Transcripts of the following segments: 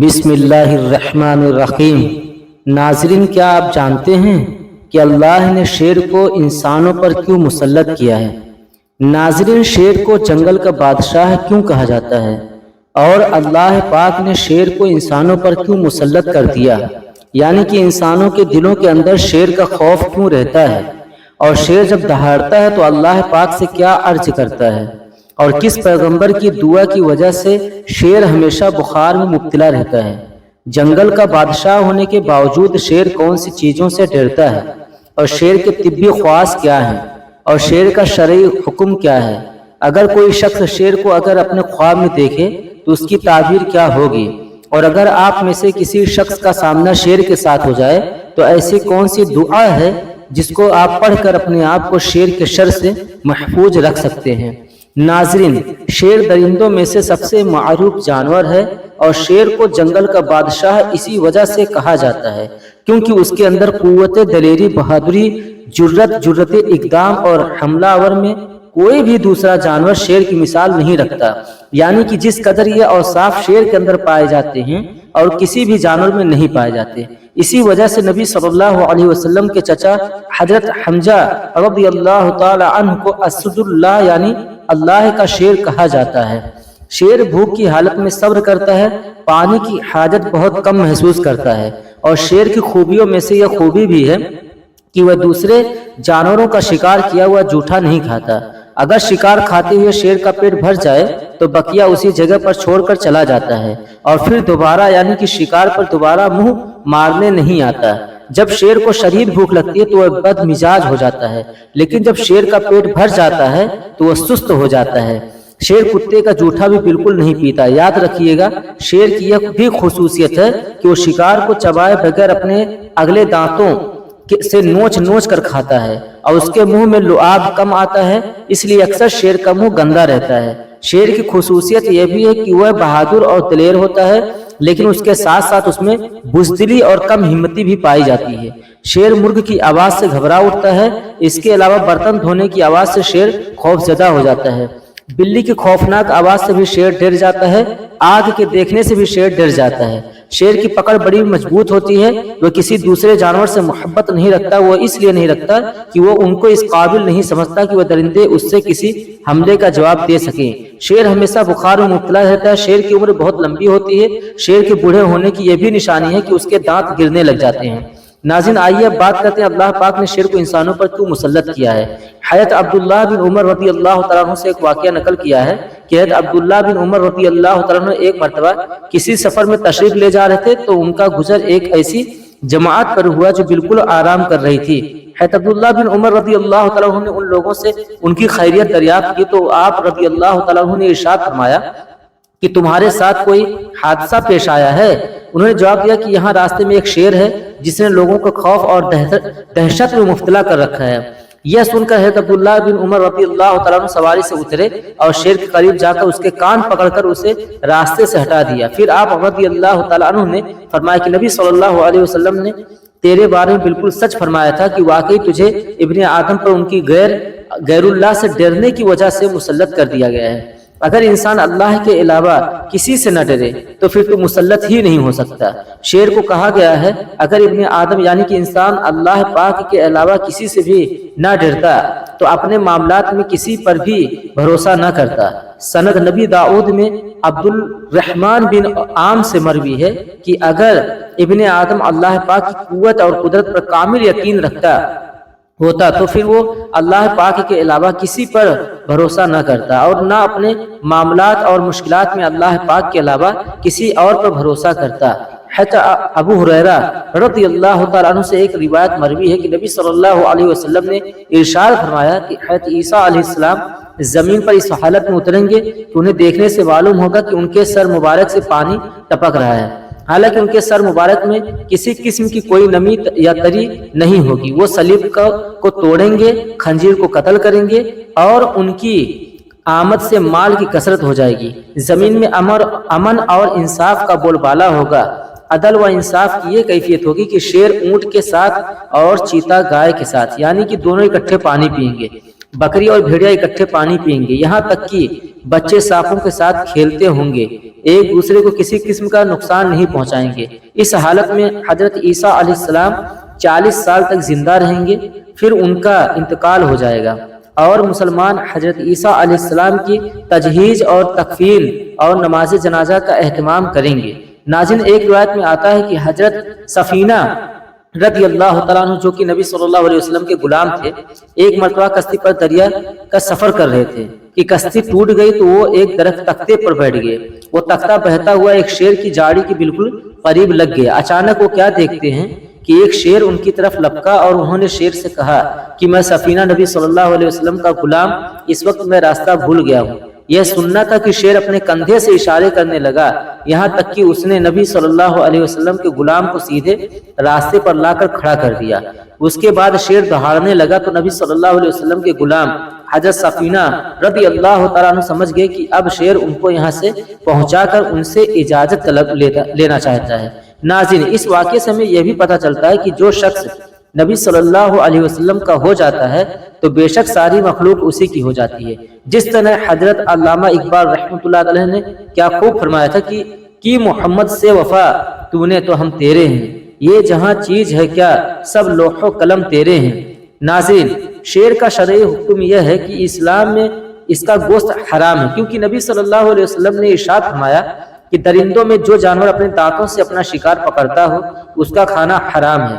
بسم اللہ الرحمن الرحیم۔ ناظرین، کیا آپ جانتے ہیں کہ اللہ نے شیر کو انسانوں پر کیوں مسلط کیا ہے؟ ناظرین، شیر کو جنگل کا بادشاہ کیوں کہا جاتا ہے؟ اور اللہ پاک نے شیر کو انسانوں پر کیوں مسلط کر دیا؟ یعنی کہ انسانوں کے دلوں کے اندر شیر کا خوف کیوں رہتا ہے؟ اور شیر جب دہاڑتا ہے تو اللہ پاک سے کیا عرض کرتا ہے؟ اور کس پیغمبر کی دعا کی وجہ سے شیر ہمیشہ بخار میں مبتلا رہتا ہے؟ جنگل کا بادشاہ ہونے کے باوجود شیر کون سی چیزوں سے ڈرتا ہے؟ اور شیر کے طبی خواص کیا ہیں؟ اور شیر کا شرعی حکم کیا ہے؟ اگر کوئی شخص شیر کو اپنے خواب میں دیکھے تو اس کی تعبیر کیا ہوگی؟ اور اگر آپ میں سے کسی شخص کا سامنا شیر کے ساتھ ہو جائے تو ایسی کون سی دعا ہے جس کو آپ پڑھ کر اپنے آپ کو شیر کے شر سے محفوظ رکھ سکتے ہیں؟ ناظرین، شیر درندوں میں سے سب سے معروف جانور ہے اور شیر کو جنگل کا بادشاہ اسی وجہ سے کہا جاتا ہے کیونکہ اس کے اندر قوت دلیری، بہادری، جرأت اقدام اور حملہ آور میں کوئی بھی دوسرا جانور شیر کی مثال نہیں رکھتا۔ یعنی کہ جس قدر یہ اوصاف شیر کے اندر پائے جاتے ہیں اور کسی بھی جانور میں نہیں پائے جاتے، اسی وجہ سے نبی صلی اللہ علیہ وسلم کے چچا حضرت حمزہ رضی اللہ تعالی عنہ کو اسد اللہ یعنی اللہ کا شیر کہا جاتا ہے۔ شیر بھوک کی حالت میں صبر کرتا ہے، پانی کی حاجت بہت کم محسوس کرتا ہے، اور شیر کی خوبیوں میں سے یہ خوبی بھی ہے کہ وہ دوسرے جانوروں کا شکار کیا ہوا جھوٹا نہیں کھاتا۔ اگر شکار کھاتے ہوئے شیر کا پیٹ بھر جائے تو بقیہ اسی جگہ پر چھوڑ کر چلا جاتا ہے اور پھر دوبارہ یعنی کہ شکار پر دوبارہ منہ مارنے نہیں آتا۔ جب شیر کو شدید بھوک لگتی ہے تو وہ بد مزاج ہو جاتا ہے، لیکن جب شیر کا پیٹ بھر جاتا ہے تو وہ سست ہو جاتا ہے۔ شیر کتے کا جوٹا بھی بالکل نہیں پیتا۔ یاد رکھیے گا، شیر کی یہ بھی خصوصیت ہے کہ وہ شکار کو چبائے بغیر اپنے اگلے دانتوں سے نوچ کر کھاتا ہے اور اس کے منہ میں لعاب کم آتا ہے، اس لیے اکثر شیر کا منہ گندا رہتا ہے۔ شیر کی خصوصیت یہ بھی ہے کہ وہ بہادر اور دلیر ہوتا ہے، لیکن اس کے ساتھ ساتھ اس میں بزدلی اور کم ہمتی بھی پائی جاتی ہے۔ شیر مرغ کی آواز سے گھبرا اٹھتا ہے، اس کے علاوہ برتن دھونے کی آواز سے شیر خوف زدہ ہو جاتا ہے، بلی کی خوفناک آواز سے بھی شیر ڈر جاتا ہے، آگ کے دیکھنے سے بھی شیر ڈر جاتا ہے۔ شیر کی پکڑ بڑی مضبوط ہوتی ہے، وہ کسی دوسرے جانور سے محبت نہیں رکھتا، وہ اس لیے نہیں رکھتا کہ وہ ان کو اس قابل نہیں سمجھتا کہ وہ درندے اس سے کسی حملے کا جواب دے سکیں۔ شیر ہمیشہ بخار میں مبتلا رہتا ہے۔ شیر کی عمر بہت لمبی ہوتی ہے۔ شیر کے بوڑھے ہونے کی یہ بھی نشانی ہے کہ اس کے دانت گرنے لگ جاتے ہیں۔ ناظرین، آئیے اب بات کرتے ہیں اللہ پاک نے شیر کو انسانوں پر کیوں مسلط کیا ہے۔ حضرت عبداللہ بن عمر رضی اللہ تعالیٰ عنہ سے ایک واقعہ نقل کیا ہے کہ حضرت عبداللہ بن عمر رضی اللہ تعالیٰ عنہ ایک مرتبہ کسی سفر میں تشریف لے جا رہے تھے تو ان کا گزر ایک ایسی جماعت پر ہوا جو بالکل آرام کر رہی تھی۔ حضرت عبداللہ بن عمر رضی اللہ تعالیٰ عنہ نے ان لوگوں سے ان کی خیریت دریافت کی تو آپ رضی اللہ تعالیٰ عنہ نے ارشاد فرمایا کہ تمہارے ساتھ کوئی حادثہ پیش آیا ہے؟ انہوں نے جواب دیا کہ یہاں راستے میں ایک شیر ہے جس نے لوگوں کو خوف اور دہشت میں مبتلا کر رکھا ہے۔ یہ سن کر حضرت عبداللہ بن عمر رضی اللہ تعالیٰ عنہ سواری سے اترے اور شیر کے قریب جا کر اس کے کان پکڑ کر اسے راستے سے ہٹا دیا۔ پھر آپ رضی اللہ تعالیٰ عنہ نے فرمایا کہ نبی صلی اللہ علیہ وسلم نے تیرے بارے میں بالکل سچ فرمایا تھا کہ واقعی تجھے ابن آدم پر ان کی غیر اللہ سے ڈرنے کی وجہ سے مسلط کر دیا گیا ہے۔ اگر انسان اللہ کے علاوہ کسی سے نہ ڈرے تو پھر تو مسلط ہی نہیں ہو سکتا۔ شیر کو کہا گیا ہے اگر ابن آدم یعنی کہ انسان اللہ پاک کے علاوہ کسی سے بھی نہ ڈرتا تو اپنے معاملات میں کسی پر بھی بھروسہ نہ کرتا۔ سند نبی داؤد میں عبد الرحمن بن عام سے مروی ہے کہ اگر ابن آدم اللہ پاک کی قوت اور قدرت پر کامل یقین رکھتا ہوتا تو پھر وہ اللہ پاک کے علاوہ کسی پر بھروسہ نہ کرتا اور نہ اپنے معاملات اور مشکلات میں اللہ پاک کے علاوہ کسی اور پر بھروسہ کرتا۔ حضرت ابو ہریرہ رضی اللہ تعالیٰ عنہ سے ایک روایت مروی ہے کہ نبی صلی اللہ علیہ وسلم نے ارشاد فرمایا کہ حضرت عیسیٰ علیہ السلام زمین پر اس حالت میں اتریں گے کہ انہیں دیکھنے سے معلوم ہوگا کہ ان کے سر مبارک سے پانی ٹپک رہا ہے، حالانکہ ان کے سر مبارک میں کسی قسم کی کوئی نمی یا تری نہیں ہوگی۔ وہ صلیب کو توڑیں گے، خنجیر کو قتل کریں گے اور ان کی آمد سے مال کی کثرت ہو جائے گی۔ زمین میں امن اور انصاف کا بول بالا ہوگا۔ عدل و انصاف کی یہ کیفیت ہوگی کہ شیر اونٹ کے ساتھ اور چیتا گائے کے ساتھ، یعنی کہ دونوں اکٹھے پانی پئیں گے، بکری اور بھیڑیا اکٹھے پانی پئیں گے، یہاں تک کہ بچے سانپوں کے ساتھ کھیلتے ہوں گے، ایک دوسرے کو کسی قسم کا نقصان نہیں پہنچائیں گے۔ اس حالت میں حضرت عیسیٰ علیہ السلام 40 سال تک زندہ رہیں گے، پھر ان کا انتقال ہو جائے گا اور مسلمان حضرت عیسیٰ علیہ السلام کی تجہیز اور تکفین اور نماز جنازہ کا اہتمام کریں گے۔ ناظرین، ایک روایت میں آتا ہے کہ حضرت سفینہ رضی اللہ تعالیٰ عنہ جو کہ نبی صلی اللہ علیہ وسلم کے غلام تھے، ایک مرتبہ کشتی پر دریا کا سفر کر رہے تھے کہ کشتی ٹوٹ گئی تو وہ ایک درخت تختے پر بیٹھ گئے۔ وہ تختہ بہتا ہوا ایک شیر کی جاڑی کے بالکل قریب لگ گیا۔ اچانک وہ کیا دیکھتے ہیں کہ ایک شیر ان کی طرف لپکا اور انہوں نے شیر سے کہا کہ میں سفینہ نبی صلی اللہ علیہ وسلم کا غلام، اس وقت میں راستہ بھول گیا ہوں۔ یہ سننا تھا کہ شیر اپنے کندھے سے اشارے کرنے لگا، یہاں تک کہ اس نے نبی صلی اللہ علیہ وسلم کے غلام کو سیدھے راستے پر لا کر کھڑا کر دیا۔ اس کے بعد شیر دہاڑنے لگا تو نبی صلی اللہ علیہ وسلم کے غلام حضرت سفینہ رضی اللہ تعالیٰ عنہ سمجھ گئے کہ اب شیر ان کو یہاں سے پہنچا کر ان سے اجازت طلب لینا چاہتا ہے۔ ناظرین، اس واقعے سے ہمیں یہ بھی پتہ چلتا ہے کہ جو شخص نبی صلی اللہ علیہ وسلم کا ہو جاتا ہے تو بے شک ساری مخلوق اسی کی ہو جاتی ہے۔ جس طرح حضرت علامہ اقبال رحمۃ اللہ علیہ نے کیا خوب فرمایا تھا کہ محمد سے وفا تو نے تو ہم تیرے ہیں، یہ جہاں چیز ہے کیا سب لوح و قلم تیرے ہیں۔ ناظرین، شیر کا شرعی حکم یہ ہے کہ اسلام میں اس کا گوشت حرام ہے، کیونکہ نبی صلی اللہ علیہ وسلم نے ارشاد فرمایا کہ درندوں میں جو جانور اپنے دانتوں سے اپنا شکار پکڑتا ہو اس کا کھانا حرام ہے،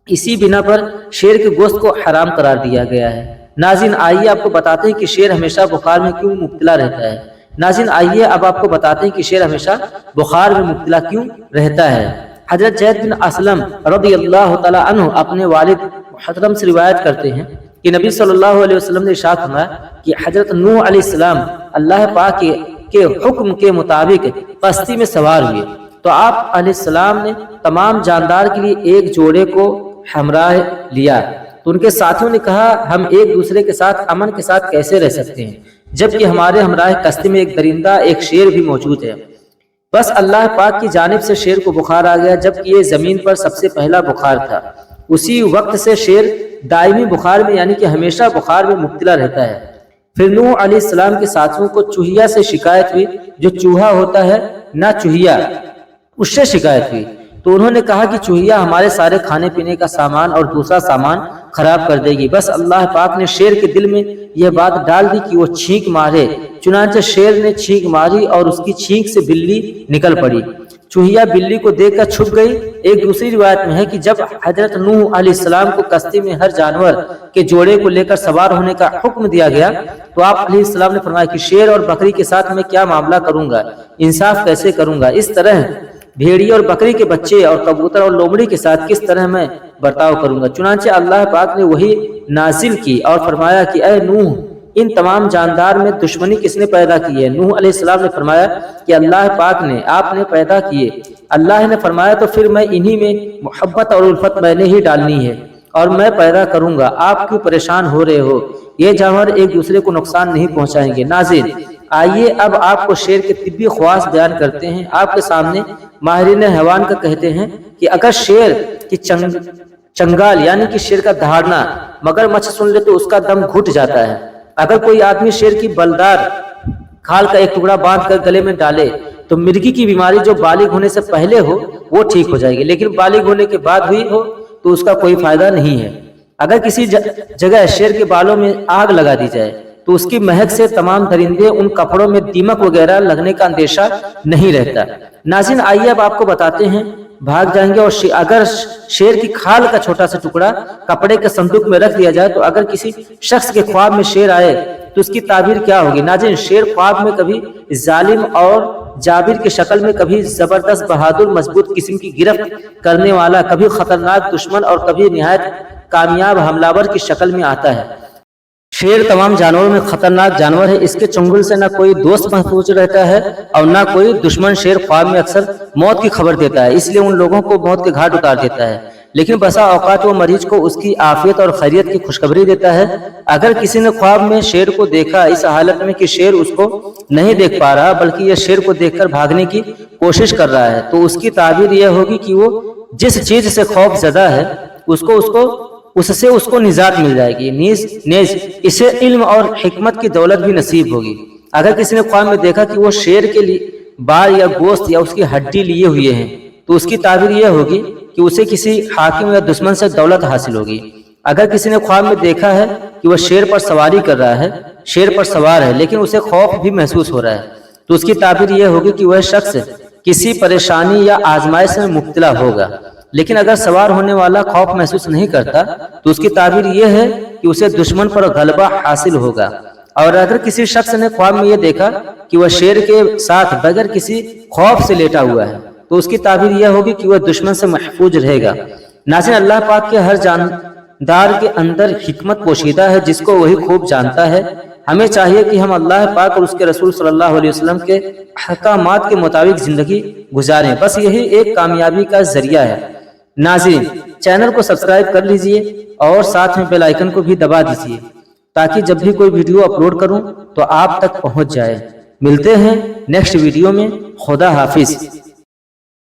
اسی بنا پر شیر کے گوشت کو حرام قرار دیا گیا ہے۔ ناظرین، آئیے آپ کو بتاتے ہیں کہ شیر ہمیشہ بخار میں کیوں مبتلا رہتا ہے۔ ناظرین، آئیے اب آپ کو بتاتے ہیں کہ شیر ہمیشہ بخار میں مبتلا کیوں رہتا ہے۔ حضرت زید بن اسلم رضی اللہ تعالی عنہ اپنے والد محترم سے روایت کرتے ہیں کہ نبی صلی اللہ علیہ وسلم نے ارشاد فرمایا کہ حضرت نوح علیہ السلام اللہ پاک کے حکم کے مطابق کشتی میں سوار ہوئے تو آپ علیہ السلام نے تمام جاندار کے لیے ایک جوڑے کو ہمراہ لیا، تو ان کے ساتھیوں نے کہا ہم ایک دوسرے کے ساتھ امن کے ساتھ کیسے رہ سکتے ہیں جبکہ ہمارے ہمراہ کشتی میں ایک درندہ ایک شیر بھی موجود ہے۔ بس اللہ پاک کی جانب سے شیر کو بخار آ گیا، جبکہ یہ زمین پر سب سے پہلا بخار تھا۔ اسی وقت سے شیر دائمی بخار میں یعنی کہ ہمیشہ بخار میں مبتلا رہتا ہے۔ پھر نوح علیہ السلام کے ساتھیوں کو چوہیا سے شکایت ہوئی، جو چوہا ہوتا ہے نہ چوہیا، اس سے شکایت ہوئی تو انہوں نے کہا کہ چوہیا ہمارے سارے کھانے پینے کا سامان اور دوسرا سامان خراب کر دے گی۔ بس اللہ پاک نے شیر کے دل میں یہ بات ڈال دی کہ وہ چھینک مارے، چنانچہ شیر نے چھینک ماری اور اس کی چھینک سے بلی نکل پڑی۔ چوہیا بلی کو دیکھ کر چھپ گئی۔ ایک دوسری روایت میں ہے کہ جب حضرت نوح علیہ السلام کو کشتی میں ہر جانور کے جوڑے کو لے کر سوار ہونے کا حکم دیا گیا تو آپ علیہ السلام نے فرمایا کہ شیر اور بکری کے ساتھ میں کیا معاملہ کروں گا، انصاف کیسے کروں گا، اس طرح بھیڑی اور بکری کے بچے اور کبوتر اور لومڑی کے ساتھ کس طرح میں برتاؤ کروں گا۔ چنانچہ اللہ پاک نے وہی نازل کی اور فرمایا کہ اے نوح، ان تمام جاندار میں دشمنی کس نے پیدا کی ہے؟ نوح علیہ السلام نے فرمایا کہ اللہ پاک نے، آپ نے پیدا کیے۔ اللہ نے فرمایا تو پھر میں انہی میں محبت اور الفت میں نے ہی ڈالنی ہے اور میں پیدا کروں گا، آپ کیوں پریشان ہو رہے ہو؟ یہ جانور ایک دوسرے کو نقصان نہیں پہنچائیں گے۔ ناظرین، آئیے اب آپ کو شیر کے طبی خواص بیان کرتے ہیں۔ آپ کے سامنے ماہرین حیوان کا کہتے ہیں کہ اگر شیر کی چنگال یعنی کہ شیر کا دہاڑنا مگرمچھ سن لے تو اس کا دم گھٹ جاتا ہے۔ اگر کوئی آدمی شیر کی بلدار کھال کا ایک ٹکڑا باندھ کر گلے میں ڈالے تو مرگی کی بیماری جو بالغ ہونے سے پہلے ہو وہ ٹھیک ہو جائے گی، لیکن بالغ ہونے کے بعد ہوئی ہو تو اس کا کوئی فائدہ نہیں ہے۔ اگر کسی جگہ شیر کے بالوں میں آگ لگا دی جائے تو اس کی مہک سے تمام درندے ان کپڑوں میں دیمک وغیرہ لگنے کا اندیشہ نہیں رہتا۔ ناظرین، آئیے اب آپ کو بتاتے ہیں، بھاگ جائیں گے اور اگر شیر کی کھال کا چھوٹا سا ٹکڑا کپڑے کے صندوق میں رکھ دیا جائے تو اگر کسی شخص کے خواب میں شیر آئے تو اس کی تعبیر کیا ہوگی؟ ناظرین، شیر خواب میں کبھی ظالم اور جابر کی شکل میں، کبھی زبردست بہادر مضبوط قسم کی گرفت کرنے والا، کبھی خطرناک دشمن اور کبھی نہایت کامیاب حملہ کی شکل میں آتا ہے۔ شیر تمام جانوروں میں خطرناک جانور ہے، اس کے چنگل سے نہ کوئی دوست محفوظ رہتا ہے اور نہ کوئی دشمن۔ شیر خواب میں اکثر موت کی خبر دیتا ہے، اس لیے ان لوگوں کو موت کے گھاٹ اتار دیتا ہے، لیکن بسا اوقات وہ مریض کو اس کی عافیت اور خیریت کی خوشخبری دیتا ہے۔ اگر کسی نے خواب میں شیر کو دیکھا اس حالت میں کہ شیر اس کو نہیں دیکھ پا رہا بلکہ یہ شیر کو دیکھ کر بھاگنے کی کوشش کر رہا ہے تو اس کی تعبیر یہ ہوگی کہ وہ جس چیز سے خوف زدہ ہے اس سے اس کو نجات مل جائے گی، نیز اسے علم اور حکمت کی دولت بھی نصیب ہوگی۔ اگر کسی نے خواب میں دیکھا کہ وہ شیر کے لیے بال یا گوشت یا اس کی ہڈی لیے ہوئے ہیں تو اس کی تعبیر یہ ہوگی کہ اسے کسی حاکم یا دشمن سے دولت حاصل ہوگی۔ اگر کسی نے خواب میں دیکھا ہے کہ وہ شیر پر سواری کر رہا ہے، شیر پر سوار ہے، لیکن اسے خوف بھی محسوس ہو رہا ہے تو اس کی تعبیر یہ ہوگی کہ وہ شخص کسی پریشانی یا آزمائش میں مبتلا ہوگا۔ لیکن اگر سوار ہونے والا خوف محسوس نہیں کرتا تو اس کی تعبیر یہ ہے کہ اسے دشمن پر غلبہ حاصل ہوگا۔ اور اگر کسی شخص نے خواب میں یہ دیکھا کہ وہ شیر کے ساتھ بغیر کسی خوف سے لیٹا ہوا ہے تو اس کی تعبیر یہ ہوگی کہ وہ دشمن سے محفوظ رہے گا۔ ناظرین، اللہ پاک کے ہر جاندار کے اندر حکمت پوشیدہ ہے جس کو وہی خوب جانتا ہے۔ ہمیں چاہیے کہ ہم اللہ پاک اور اس کے رسول صلی اللہ علیہ وسلم کے احکامات کے مطابق زندگی گزاریں، بس یہی ایک کامیابی کا ذریعہ ہے۔ ناظرین، چینل کو سبسکرائب کر لیجئے اور ساتھ میں بیل آئیکن کو بھی دبا دیجئے تاکہ جب بھی کوئی ویڈیو اپلوڈ کروں تو آپ تک پہنچ جائے۔ ملتے ہیں نیکسٹ ویڈیو میں۔ خدا حافظ۔